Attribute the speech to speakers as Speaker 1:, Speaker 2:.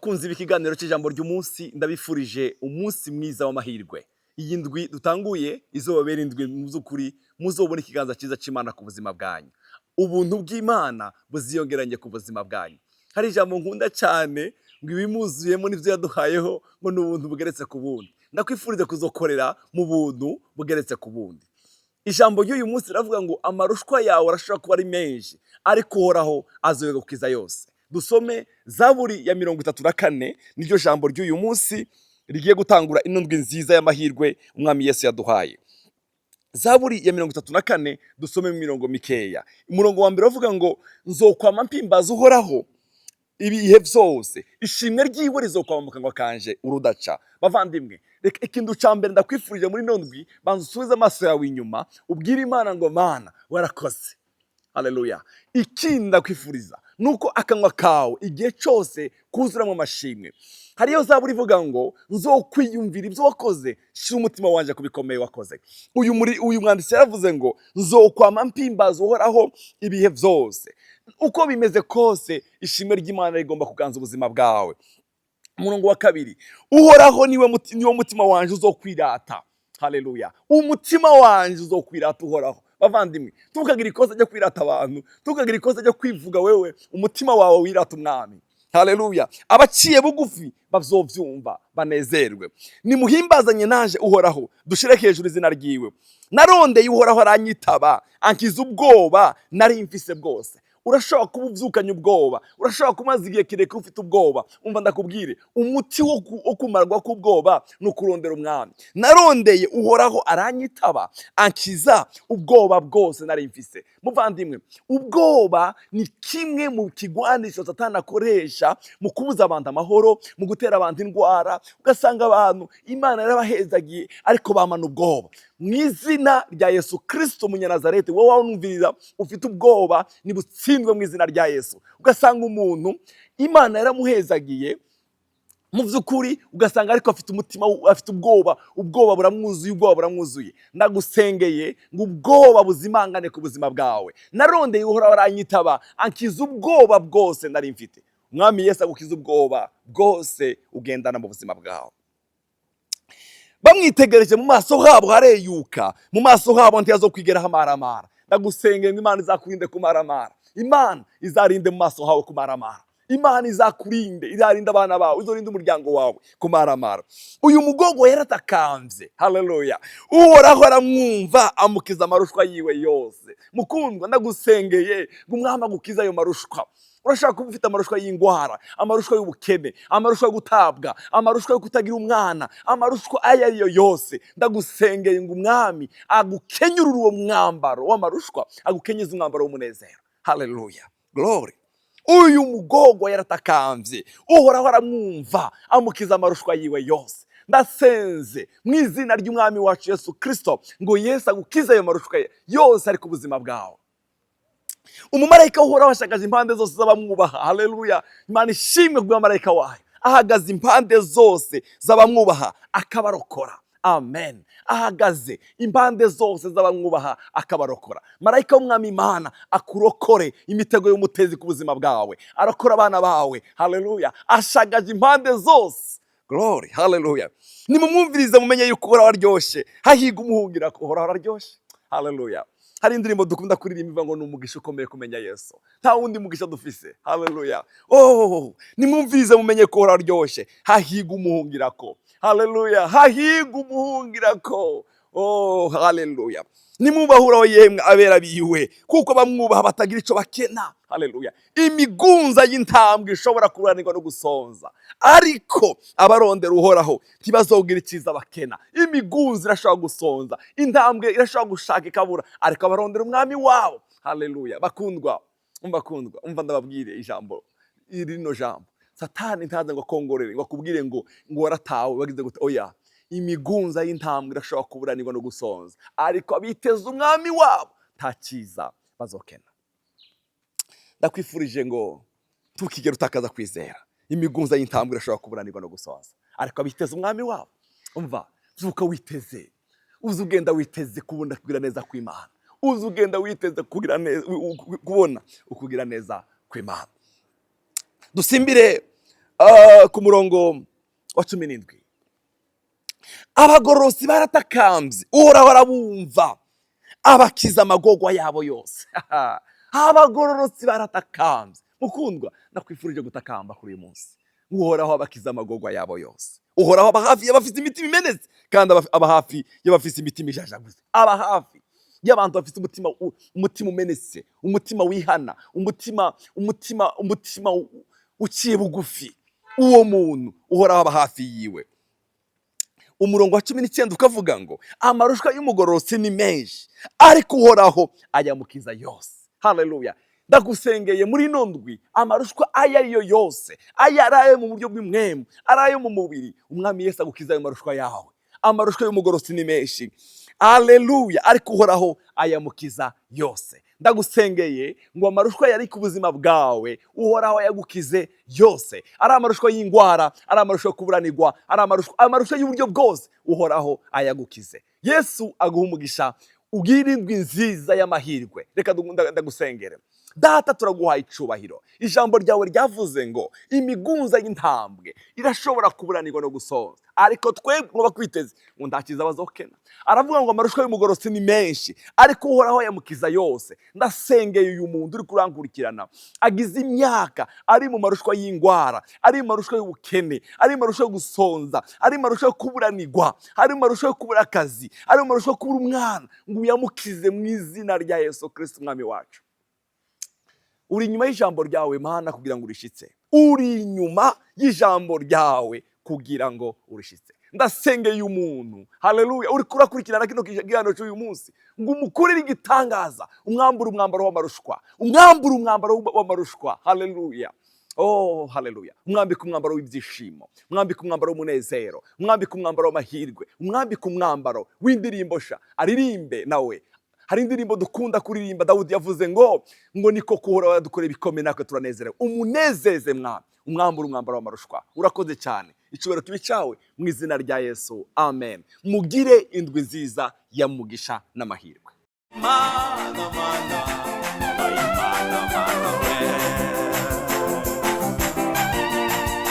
Speaker 1: Bakunzi b'ikiganiro cy'ijambo ry'umunsi ndabifurije umunsi mwiza w'amahirwe. Iyi ndwi dutanguye izobabera indwi mu by'ukuri muzobona ikiganza cyiza cy'Imana ku buzima bwanyu. Ubuntu bw'Imana buziyongeranye ku buzima bwanyu. Hari ijambo nkunda cyane ngo ibimuzuyemo n'ibyo yaduhayeho ngo ni ubuntu bugeretse ku bundi. Ndakwifuriza kuzokorera mu buntu bugeretse ku bundi. Ijambo ry'uyu munsi riravuga ngo amarushwa yawe arashobora kuba ari menshi ariko uhoraho azoyagukiza yose. Dusome Zaburi ya 34 niryo jambo ry'uyu munsi rigiye gutangura ino ndwi nziza y'amahirwe umwami Yesu yaduhaye. Zaburi ya 34 dusome mu mirongo mikeya. Umurongo wa mbere uvuga ngo nzokwama mpimbaza uhoraho ibihe byose, ishimwe ryiwe rizokwama mu kanwa kanje urudaca. Bavandimwe, reka ikintu ca mbere ndakwifurije muri ino ndwi, banza usubize amaso yawe inyuma ubwire Imana ngo Mana warakoze. Haleluya. Ikindi ndakwifuriza nuko akanwa kawe igihe cyose kuzuramo amashimwe. Hariyo Zaburi ivuga ngo nzokwiyumvira ibyo wakoze, shira umutima wanje kubikomeye wakoze. Uyu mwanditsi yaravuze ngo nzokwama mpimbaza uhoraho ibihe byose. Uko bimeze kose ishimwe ry'Imana rigomba kuganza ubuzima bwawe. Umurongo wa kabiri, uhoraho niwe mutima wanje uzokwirata. Haleluya. Umutima wanje uzokwirata uhoraho. Bavandimwe, tukagira ikosa ryo kwirata abantu, tukagira ikosa ryo kwivuga wewe, umutima wawe wirata umwami. Haleluya. Abaciye bugufi bazovyumva banezerwe. Nimuhimbazanye naje uhoraho, dushire hejuru izina ryiwe. Narondeye uhoraho aranyitaba, ankiza ubwoba nari mfise bwose. Urashobora kuba uvyukanye ubwoba, urashobora kumaza igihe kirekire ufite ubwoba. Umva ndakubwire, umuti wo kumarwa k'ubwoba ni ukurondera umwami. Narondeye uhoraho aranyitaba, ankiza ubwoba bwose nari mfise. Muvandimwe, ubwoba ni kimwe mu kigwanisho Satani akoresha mu kubuza abantu amahoro, mu gutera abantu indwara. Ugasanga abantu Imana yarabahezagiye ariko bamana ubwoba. Mu izina rya Yesu Kristo Munyanazareti, wowe wumviriza ufite ubwoba nibutsindwe mu izina rya Yesu. Ugasanga umuntu Imana yaramuhezagiye mu by'ukuri, ugasanga ariko afite umutima, afite ubwoba buramwuzuye. Ndagusengeye ngo ubwoba buzimangane ku buzima bwawe. Narondeye uhoraho aranyitaba, ankiza ubwoba bwose nari mfite. Umwami Yesu agukiza ubwoba bwose ugendana mu buzima bwawe. Bamwitegereje mu maso habo hareyuka, mu maso habo ntiyazokwigera amaramara. Ndagusengeye ngo Imana izakurinde kumaramara. Imana izarinde mu maso hawe kumaramara. Imana izakurinde, izarinda abana bawe, izorinda umuryango wawe kumaramara. Uyu mugogo yaratakamvye. Haleluya. Uhoraho aramwumva amukiza amarushwa yiwe yose. Mukundwa, ndagusengeye ngo umwami agukiza ayo marushwa. Urashaka kuba ufite amarushwa y'ingwara, amarushwa y'ubukene, amarushwa yo gutabwa, amarushwa yo kutagira umwana, amarushwa ayo ariyo yose. Ndagusengeye ngo umwami agukenyurure uwo mwambaro w'amarushwa, agukenyeze umwambaro w'umunezero. Haleluya. Glory. Uyu mugogo yaratakamvye, uhoraho aramwumva amukiza amarushwa yiwe yose. Ndasenze mu izina ry'umwami wacu Yesu Kristo ngo Yesu agukize ayo marushwa yose ari ku buzima bwawe. Umumarayika uhoraho ashagaje impande zose z'abamwubaha. Haleluya. Imana ishimwe ku bw'amarayika wayo, ahagaze impande zose z'abamwubaha akabarokora. Amen. Ahagaze impande zose z'abamwubaha akabarokora. Marayika w'umwami Imana akurokore imitego y'umutezi ku buzima bwawe, arokora abana bawe. Haleluya. Ashagaje impande zose. Glory. Haleluya. Nimumwumvirize mumenye yuko uhoraho aryoshe, hahiga umuhungira ko uhoraho aryoshe. Haleluya. Hari indirimbo dukunda kuririmba ngo ni umugisha ukomeye kumenya Yesu. Nta wundi mugisha dufise. Haleluya. Nimumvirize mumenye ko uhoraho aryoshe, hahiga umuhungirako. Haleluya. Hahiga umuhungirako. Haleluya. Nimubahuraho yemwe abera biwe, kuko bamwubaha batagira ico bakena. Haleluya. Imigunza y'intambwe ishobora kuranirwa no gusonza, ariko abarondera uhoraho ntibazogira iciza bakena. Imigunza irashobora gusonza, intambwe irashobora gushaka ikabura, ariko abarondera umwami wabo. Haleluya. Bakundwa, umva ndababwire ijambo, rino jambo. Satani ntaza ngo akongorere ngo akubwire ngo waratawe bagize gute. Oya. Imigunza y'intambwe irashobora kuburanirwa no gusonza, ariko abiteza umwami wabo nta cyiza bazokena. Ndakwifurije ngo tukigera utakaza kwizera. Imigunza y'intambwe irashobora kuburanirwa no gusonza, ariko abiteza umwami wabo. Umva, zuka witeze, uzi ugenda witeze kubona kugira neza kw'Imana, uzi ugenda witeze kugira neza, kubona ukugira neza kw'Imana. Dusimbire ku murongo wa 17. Abagororotsi baratakambye, uhoraho arabumva, abakiza amagorwa yabo yose. Abagororotsi baratakambye. Mukundwa, nakwifurije gutakamba kuri uyu munsi. Uhoraho abakiza amagorwa yabo yose. Uhoraho aba hafi y'abafite imitima imenetse, kandi aba hafi y'abafite imitima ijajaguze. Aba hafi y'abantu bafite umutima umenetse, umutima wihana, umutima uciye bugufi. Uwo muntu uhoraho aba hafi yiwe. Umurongo wa 19 ukavuga ngo amarushwa y'umugororotsi ni menshi, ariko uhoraho ayamukiza yose. Haleluya. Ndagusengeye muri ino ndwi, amarushwa aya ariyo yose, aya araye mu buryo bw'imwemu, araye mu mubiri, umwami Yesu agukiza ayo marushwa yawe. Amarushwa y'umugororotsi ni menshi, haleluya, ariko uhoraho ayamukiza yose. Ndagusengeye ngo amarushwa yari ku buzima bwawe, uhoraho yagukize yose. Ari amarushwa y'indwara, ari amarushwa yo kuburanirwa, ari amarushwa y'uburyo bwose, uhoraho ayagukize. Yesu aguha umugisha, ugira indwi nziza y'amahirwe. Reka ndagusengere. Data, turaguhaye icubahiro. Ijambo ryawe ryavuze ngo imigunza y'intambwe irashobora kuburanirwa no gusoza, ariko twebwe ngo bakwiteze ngo ndakiza abazokena. Aravuga ngo amarushwa y'umugororotsi ni menshi, ariko uhoraho yamukiza yose. Ndasengeye uyu muntu uri kurankurikirana, agize imyaka ari mu marushwa y'indwara, ari mu marushwa y'ubukene, ari mu marushwa yo gusonza, ari mu marushwa yo kuburanirwa, ari mu marushwa yo kubura akazi, ari mu marushwa yo kubura umwana, ngo uyamukize mu izina rya Yesu Kristo umwami wacu. Uri inyuma y'ijambo ryawe Mana kugira ngo urishitse. Uri inyuma y'ijambo ryawe kugira ngo urishitse. Ndasengeye umuntu, haleluya, uri kurakurikirana kino kiganiro cy'uyu munsi, ngo umukurire igitangaza, umwambure umwambaro w'amarushwa, umwambure umwambaro w'amarushwa. Haleluya. Oh, haleluya. Umwambike umwambaro w'ibyishimo, umwambike umwambaro w'umunezero, umwambike umwambaro w'amahirwe, umwambike umwambaro w'indirimbo sha, aririmbe nawe. Hari indirimbo dukunda kuririmba, Dawudi yavuze ngo niko kuhora wadukore bikomeye natwe turanezerewe. Umunezeze mwami, umwambura umwambaro w'amarushwa. Urakoze cyane. Icubero kibi cyawe mu izina rya Yesu. Amen. Mugire indwi nziza ya mugisha n'amahirwe. Mana, mana, mana, mana.